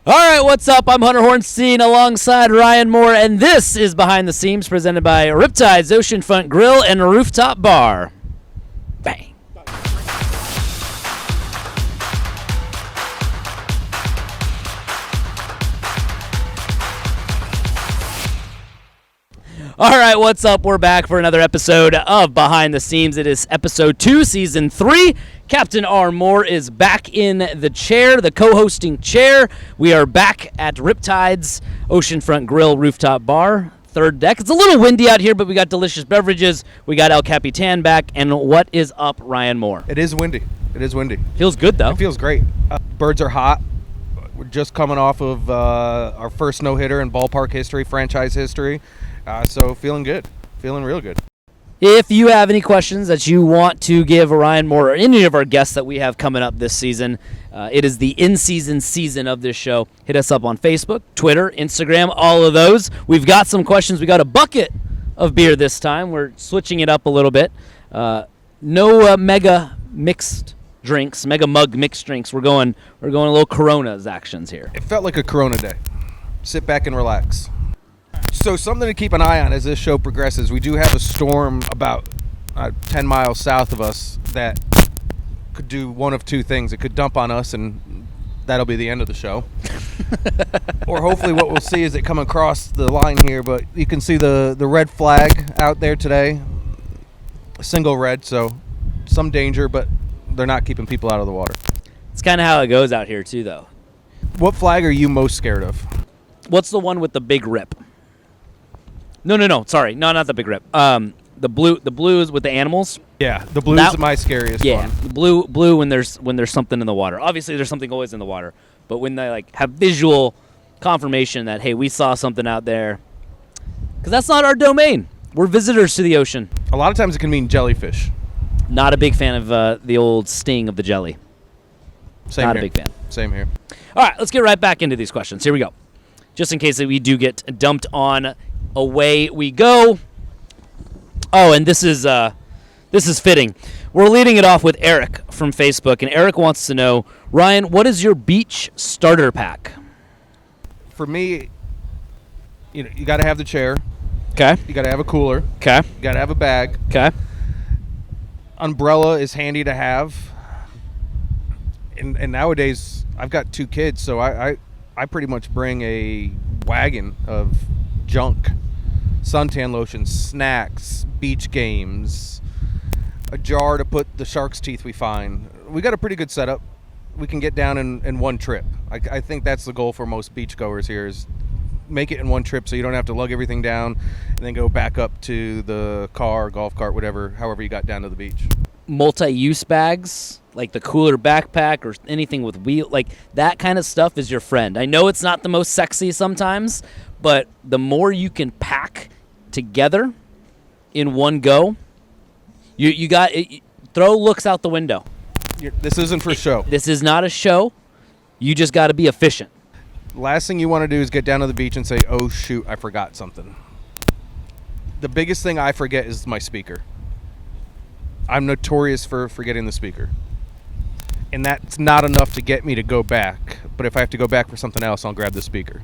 All right, what's up? I'm Hunter Hornstein alongside Ryan Moore, and this is Behind the Seams presented by RipTydz, Oceanfront, Grille, and Rooftop Bar. Bang. All right, what's up? We're back for another episode of Behind the Seams. It is episode 2, season 3. Captain R. Moore is back in the chair, the co-hosting chair. We are back at RipTydz, Oceanfront Grille, Rooftop Bar, third deck. It's a little windy out here, but we got delicious beverages. We got El Capitan back. And what is up, Ryan Moore? It is windy. It is windy. Feels good, though. It feels great. Birds are hot. We're just coming off of our first no-hitter in ballpark history, franchise history. So feeling good. Feeling real good. If you have any questions that you want to give Ryan Moore or any of our guests that we have coming up this season, it is the in-season season of this show. Hit us up on Facebook, Twitter, Instagram, all of those. We've got some questions. We got a bucket of beer this time. We're switching it up a little bit. No mega mixed drinks, mega mug mixed drinks. We're going a little Corona's actions here. It felt like a Corona day. Sit back and relax. So something to keep an eye on as this show progresses. We do have a storm about 10 miles south of us that could do one of two things. It could dump on us, and that'll be the end of the show. Or hopefully what we'll see is it come across the line here, but you can see the red flag out there today. A single red, so some danger, but they're not keeping people out of the water. It's kind of how it goes out here, too, though. What flag are you most scared of? What's the one with the big rip? No. Sorry, no, not the big rip. The blues with the animals. Yeah, the blue is my scariest one. Yeah, the blue when there's something in the water. Obviously, there's something always in the water, but when they have visual confirmation that hey, we saw something out there, because that's not our domain. We're visitors to the ocean. A lot of times it can mean jellyfish. Not a big fan of the old sting of the jelly. Same not here. a big fan. Same here. All right, let's get right back into these questions. Here we go. Just in case that we do get dumped on. Away we go. Oh, and this is fitting. We're leading it off with Eric from Facebook, and Eric wants to know, Ryan, what is your beach starter pack? For me, you got to have the chair. Okay. You got to have a cooler. Okay. You got to have a bag. Okay. Umbrella is handy to have. And nowadays, I've got 2 kids, so I pretty much bring a wagon of junk. Suntan lotion, snacks, beach games, a jar to put the shark's teeth we find. We got a pretty good setup. We can get down in one trip. I think that's the goal for most beachgoers here is make it in one trip so you don't have to lug everything down and then go back up to the car, golf cart, whatever, however you got down to the beach. Multi-use bags, like the cooler backpack or anything with wheel, like that kind of stuff is your friend. I know it's not the most sexy sometimes, but the more you can pack together in one go, you got it. Throw looks out the window. This isn't for show. This is not a show. You just got to be efficient. Last thing you want to do is get down to the beach and say, oh, shoot, I forgot something. The biggest thing I forget is my speaker. I'm notorious for forgetting the speaker. And that's not enough to get me to go back. But if I have to go back for something else, I'll grab the speaker.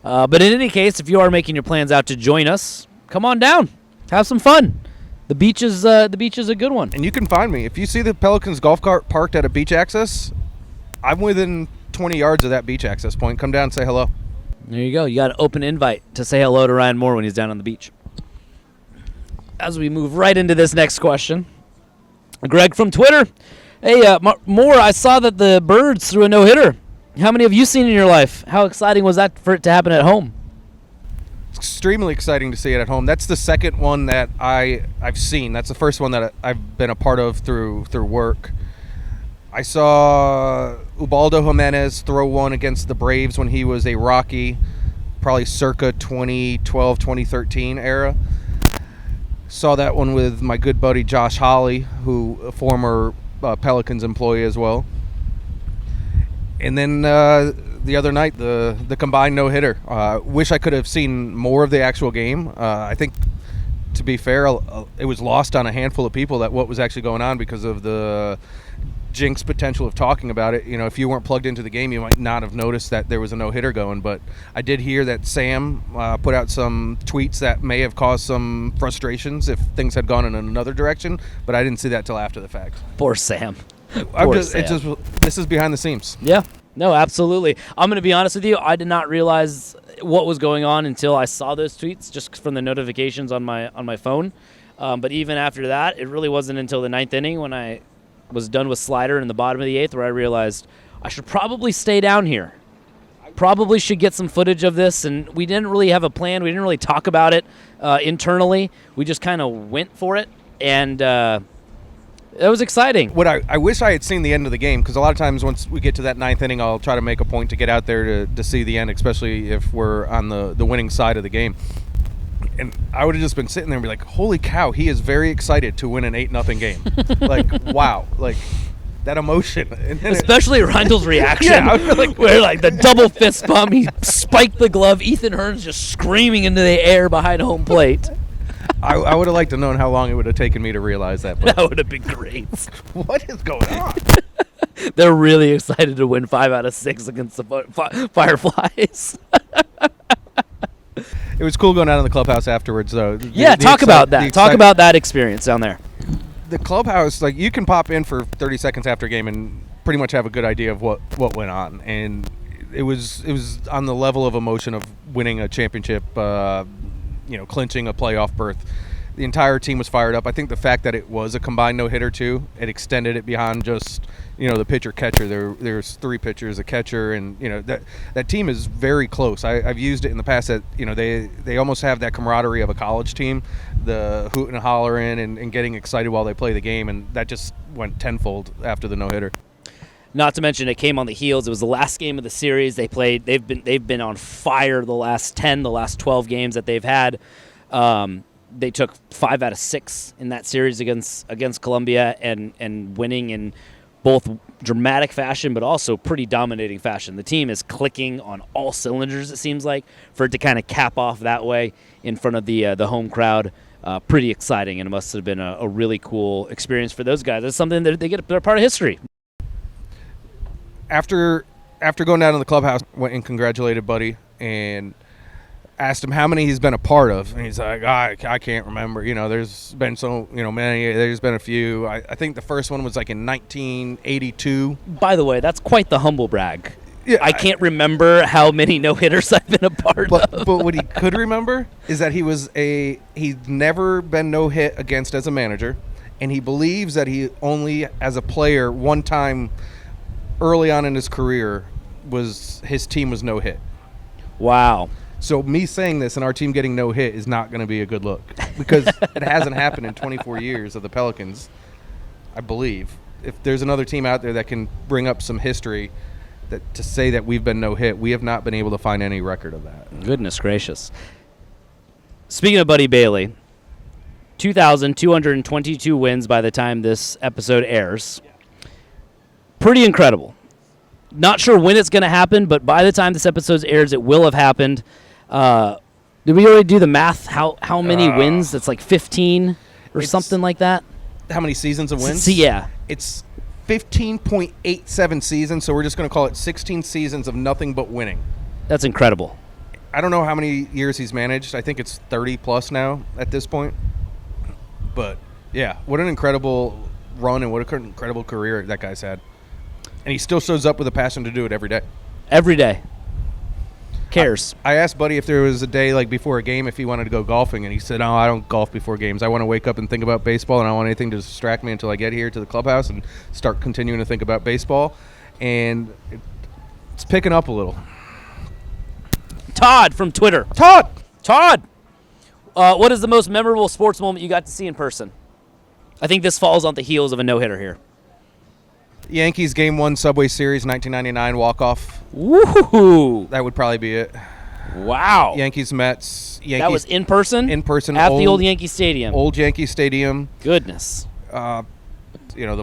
But in any case, if you are making your plans out to join us, come on down. Have some fun. The beach is a good one. And you can find me. If you see the Pelicans golf cart parked at a beach access, I'm within 20 yards of that beach access point. Come down and say hello. There you go. You got an open invite to say hello to Ryan Moore when he's down on the beach. As we move right into this next question, Greg from Twitter. Hey, Moore, I saw that the Birds threw a no-hitter. How many have you seen in your life? How exciting was that for it to happen at home? It's extremely exciting to see it at home. That's the second one that I've seen. That's the first one that I've been a part of through work. I saw Ubaldo Jimenez throw one against the Braves when he was a Rocky, probably circa 2012, 2013 era. Saw that one with my good buddy Josh Hawley, who a former Pelicans employee as well. And then the other night, the combined no-hitter. Wish I could have seen more of the actual game. I think, to be fair, it was lost on a handful of people that what was actually going on because of the jinx potential of talking about it. If you weren't plugged into the game, you might not have noticed that there was a no-hitter going. But I did hear that Sam put out some tweets that may have caused some frustrations if things had gone in another direction. But I didn't see that till after the fact. Poor Sam. This is behind the scenes. Yeah. No, absolutely. I'm going to be honest with you. I did not realize what was going on until I saw those tweets just from the notifications on my phone. But even after that, it really wasn't until the 9th inning when I was done with Slider in the bottom of the 8th where I realized I should probably stay down here. Probably should get some footage of this, and we didn't really have a plan. We didn't really talk about it internally. We just kind of went for it, and it was exciting. What I wish I had seen the end of the game, because a lot of times once we get to that 9th inning, I'll try to make a point to get out there to see the end, especially if we're on the winning side of the game. And I would have just been sitting there and be like, holy cow, he is very excited to win an 8-0 game. Like, wow. Like, that emotion. And especially Rindle's reaction. Yeah, where, like, the double fist bump, he spiked the glove. Ethan Hearn's just screaming into the air behind home plate. I would have liked to know how long it would have taken me to realize that. But that would have been great. What is going on? They're really excited to win 5 out of 6 against the Fireflies. It was cool going out in the clubhouse afterwards, though. Talk about that. Talk about that experience down there. The clubhouse, like, you can pop in for 30 seconds after a game and pretty much have a good idea of what went on. And it was on the level of emotion of winning a championship, clinching a playoff berth. The entire team was fired up. I think the fact that it was a combined no-hitter, too, it extended it beyond just, the pitcher-catcher. There's 3 pitchers, a catcher, and, that team is very close. I've used it in the past that, they almost have that camaraderie of a college team, the hooting and hollering and getting excited while they play the game, and that just went tenfold after the no-hitter. Not to mention, it came on the heels. It was the last game of the series they played. They've been on fire the last 12 games that they've had. They took 5 out of 6 in that series against Columbia and winning in both dramatic fashion but also pretty dominating fashion. The team is clicking on all cylinders, it seems like, for it to kind of cap off that way in front of the home crowd. Pretty exciting, and it must have been a really cool experience for those guys. It's something that they're part of history. After going down to the clubhouse, went and congratulated Buddy and asked him how many he's been a part of, and he's like, I can't remember. There's been so many. There's been a few. I think the first one was like in 1982. By the way, that's quite the humble brag. Yeah, I can't remember how many no-hitters I've been a part of. But what he could remember is that he'd never been no-hit against as a manager, and he believes that he only, as a player, one time early on in his career, his team was no-hit. Wow. So me saying this and our team getting no hit is not going to be a good look, because it hasn't happened in 24 years of the Pelicans, I believe. If there's another team out there that can bring up some history to say that we've been no hit, we have not been able to find any record of that. Goodness gracious. Speaking of Buddy Bailey, 2,222 wins by the time this episode airs. Pretty incredible. Not sure when it's going to happen, but by the time this episode airs, it will have happened. Did we already do the math? How many wins? It's like 15 or something like that. How many seasons of wins? Yeah. It's 15.87 seasons, so we're just going to call it 16 seasons of nothing but winning. That's incredible. I don't know how many years he's managed. I think it's 30 plus now at this point. But, yeah, what an incredible run and what an incredible career that guy's had. And he still shows up with a passion to do it every day. Every day. Cares. I asked Buddy if there was a day like before a game if he wanted to go golfing, and he said, no, I don't golf before games. I want to wake up and think about baseball, and I don't want anything to distract me until I get here to the clubhouse and start continuing to think about baseball. And it's picking up a little. Todd from Twitter. Todd! What is the most memorable sports moment you got to see in person? I think this falls on the heels of a no-hitter here. Yankees Game 1 Subway Series 1999 walk-off. Woohoo! That would probably be it. Wow. Yankees Mets. That was in person? In person. At the old Yankee Stadium. Old Yankee Stadium. Goodness. The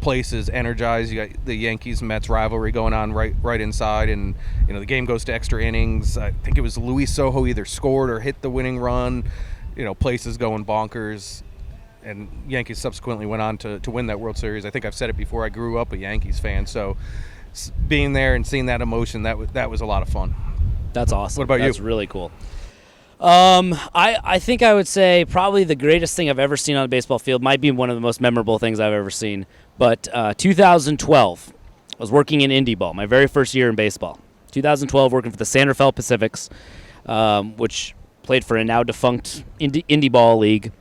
place is energized. You got the Yankees-Mets rivalry going on right inside, and the game goes to extra innings. I think it was Luis Sojo either scored or hit the winning run. Place is going bonkers. and Yankees subsequently went on to win that World Series. I think I've said it before. I grew up a Yankees fan, so being there and seeing that emotion, that was a lot of fun. That's awesome. What about you? That's really cool. I think I would say probably the greatest thing I've ever seen on a baseball field might be one of the most memorable things I've ever seen. But 2012, I was working in indie ball, my very first year in baseball. 2012, working for the San Rafael Pacifics, which played for a now defunct indie ball league.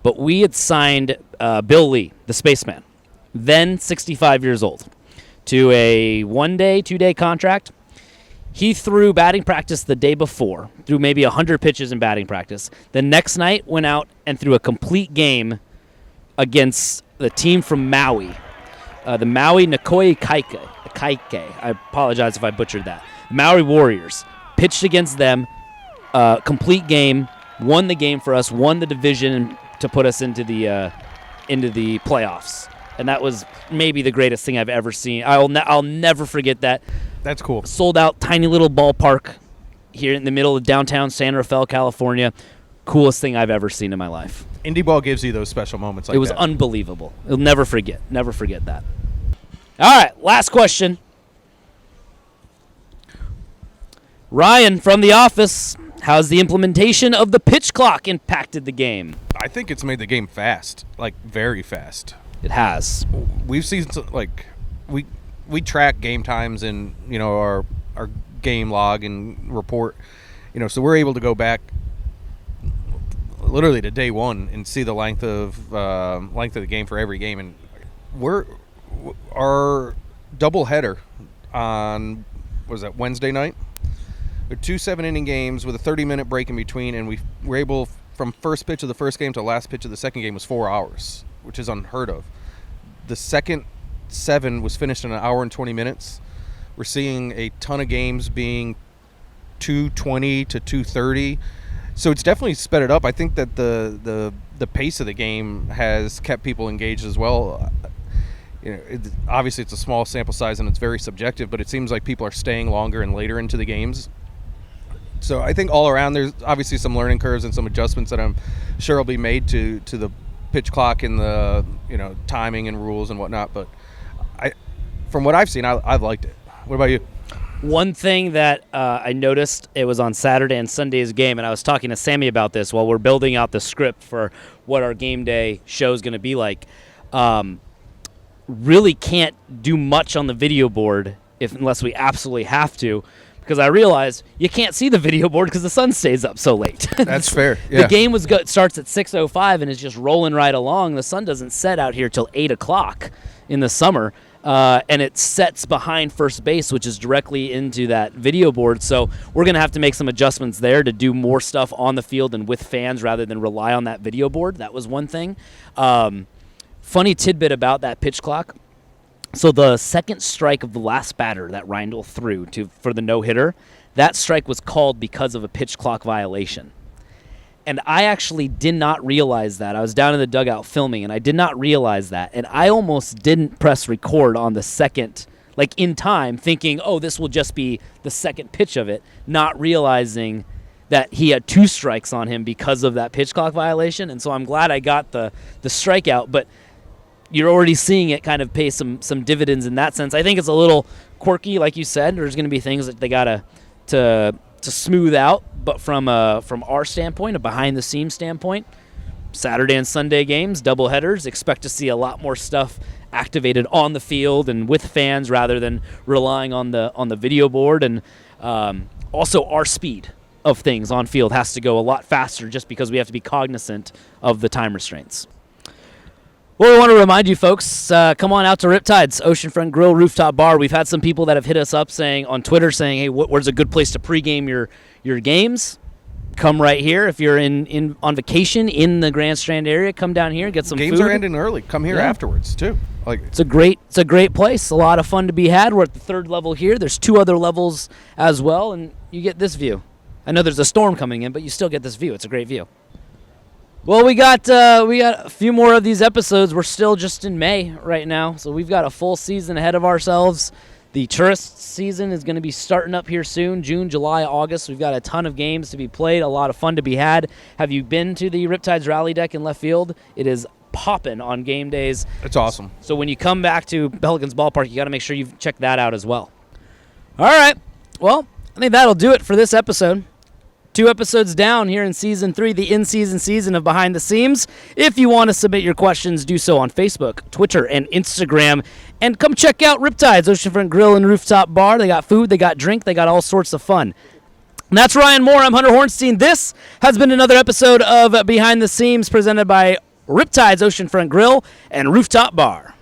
But we had signed Bill Lee, the spaceman, then 65 years old, to a 1-day, 2-day contract. He threw batting practice the day before, threw maybe 100 pitches in batting practice. The next night went out and threw a complete game against the team from Maui, the Maui Nikoi Kaike. I apologize if I butchered that. Maui Warriors. Pitched against them, complete game, won the game for us, won the division to put us into the playoffs. And that was maybe the greatest thing I've ever seen. I'll never forget that. That's cool. Sold out, tiny little ballpark here in the middle of downtown San Rafael, California. Coolest thing I've ever seen in my life. Indie ball gives you those special moments like that. It was unbelievable. I'll never forget that. All right, last question. Ryan from The Office, how's the implementation of the pitch clock impacted the game? I think it's made the game fast, like very fast. It has. We've seen we track game times in our game log and report, so we're able to go back literally to day one and see the length of the game for every game. And our double header on Wednesday night. They're 2 7-inning games with a 30-minute break in between, and we were able, from first pitch of the first game to last pitch of the second game was 4 hours, which is unheard of. The second 7 was finished in an hour and 20 minutes. We're seeing a ton of games being 2:20 to 2:30, so it's definitely sped it up. I think that the pace of the game has kept people engaged as well. Obviously it's a small sample size and it's very subjective, but it seems like people are staying longer and later into the games. So I think all around there's obviously some learning curves and some adjustments that I'm sure will be made to the pitch clock and the timing and rules and whatnot. But from what I've seen, I've liked it. What about you? One thing that I noticed, it was on Saturday and Sunday's game, and I was talking to Sammy about this while we're building out the script for what our game day show is going to be like. Really can't do much on the video board unless we absolutely have to, because I realized you can't see the video board because the sun stays up so late. That's fair. Yeah. The game starts at 6:05 and is just rolling right along. The sun doesn't set out here till 8 o'clock in the summer, and it sets behind first base, which is directly into that video board. So we're going to have to make some adjustments there to do more stuff on the field and with fans rather than rely on that video board. That was one thing. Funny tidbit about that pitch clock. So the second strike of the last batter that Reindl threw for the no-hitter, that strike was called because of a pitch clock violation. And I actually did not realize that. I was down in the dugout filming, and I did not realize that. And I almost didn't press record on the second, in time, thinking, oh, this will just be the second pitch of it, not realizing that he had 2 strikes on him because of that pitch clock violation. And so I'm glad I got the strikeout, but you're already seeing it kind of pay some dividends in that sense. I think it's a little quirky, like you said. There's going to be things that they got to smooth out, but from our standpoint, a behind-the-scenes standpoint, Saturday and Sunday games, double headers, expect to see a lot more stuff activated on the field and with fans rather than relying on the video board. And also our speed of things on field has to go a lot faster just because we have to be cognizant of the time restraints. Well, we want to remind you folks, come on out to RipTydz, Oceanfront Grille, Rooftop Bar. We've had some people that have hit us up on Twitter saying, hey, where's a good place to pregame your games? Come right here. If you're on vacation in the Grand Strand area, come down here, get some Games food. are ending early. Come here afterwards, too. It's a great place. A lot of fun to be had. We're at the 3rd level here. There's 2 other levels as well, and you get this view. I know there's a storm coming in, but you still get this view. It's a great view. Well, we got a few more of these episodes. We're still just in May right now, so we've got a full season ahead of ourselves. The tourist season is going to be starting up here soon, June, July, August. We've got a ton of games to be played, a lot of fun to be had. Have you been to the RipTydz Rally Deck in left field? It is popping on game days. It's awesome. So when you come back to Pelicans Ballpark, you got to make sure you check that out as well. All right. Well, I think that'll do it for this episode. 2 episodes down here in Season 3, the in-season season of Behind the Seams. If you want to submit your questions, do so on Facebook, Twitter, and Instagram. And come check out RipTydz, Oceanfront Grille and Rooftop Bar. They got food, they got drink, they got all sorts of fun. And that's Ryan Moore. I'm Hunter Hornstein. This has been another episode of Behind the Seams presented by RipTydz, Oceanfront Grille, and Rooftop Bar.